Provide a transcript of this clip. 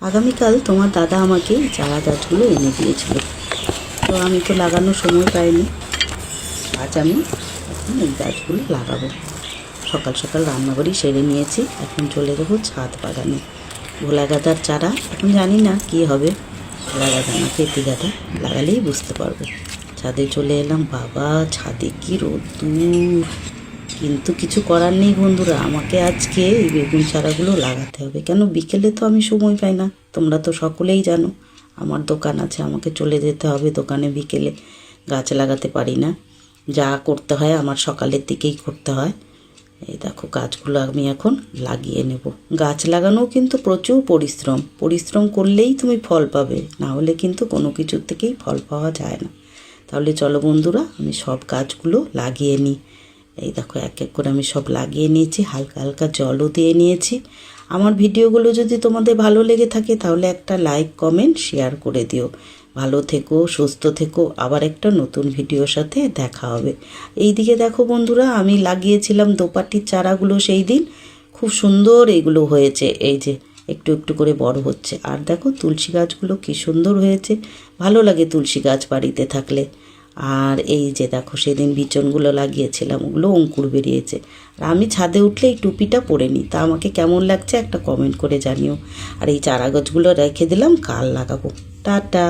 আগামীকাল তোমার দাদা আমাকে চারা গাছগুলো এনে দিয়েছিল, তো আমি তো লাগানোর সময় পাইনি। আজ আমি এখন এই গাছগুলো লাগাবো। সকাল সকাল রান্নাবাড়ি সেরে নিয়েছি, এখন চলে যাবো ছাদ বাগানে। ভোলা গাঁদার চারা, এখন জানি না কী হবে, ভোলা গাঁদা না পেঁপে গাঁদা, লাগালেই বুঝতে পারবো। ছাদে চলে এলাম। বাবা, ছাদে কি রোদ্দুর! কিন্তু কিছু করার নেই বন্ধুরা, আমাকে আজকে এই বেগুন চারাগুলো লাগাতে হবে। কেন, বিকেলে তো আমি সময় পাই না, তোমরা তো সকলেই জানো। আমার দোকান আছে, আমাকে চলে যেতে হবে দোকানে, বিকেলে গাছ লাগাতে পারি না। যা করতে হয় আমার সকালের দিকেই করতে হয়। এই দেখো, গাছগুলো আমি এখন লাগিয়ে নেব। গাছ লাগানোও কিন্তু প্রচুর পরিশ্রম করলেই তুমি ফল পাবে, না হলে কিন্তু কোনো কিছুর থেকেই ফল পাওয়া যায় না। তাহলে চলো বন্ধুরা, আমি সব গাছগুলো লাগিয়ে নিই। এই দেখো, এক এক করে আমি সব লাগিয়ে নিয়েছি, হালকা হালকা জলও দিয়ে নিয়েছি। আমার ভিডিওগুলো যদি তোমাদের ভালো লেগে থাকে তাহলে একটা লাইক, কমেন্ট, শেয়ার করে দিও। ভালো থেকো, সুস্থ থেকো, আবার একটা নতুন ভিডিওর সাথে দেখা হবে। এই দিকে দেখো বন্ধুরা, আমি লাগিয়েছিলাম দোপাটির চারাগুলো সেই দিন, খুব সুন্দর এগুলো হয়েছে। এই যে একটু একটু করে বড় হচ্ছে। আর দেখো তুলসী গাছগুলো কি সুন্দর হয়েছে, ভালো লাগে তুলসী গাছ বাড়িতে থাকলে। আর এই যে দেখো, সেদিন বিচনগুলো লাগিয়েছিলাম, ওগুলো অঙ্কুর বেরিয়েছে। আর আমি ছাদে উঠলে এই টুপিটা পরে নিই, তা আমাকে কেমন লাগছে একটা কমেন্ট করে জানিও। আর এই চারা গাছগুলো রেখে দিলাম, কাল লাগাবো। টাটা।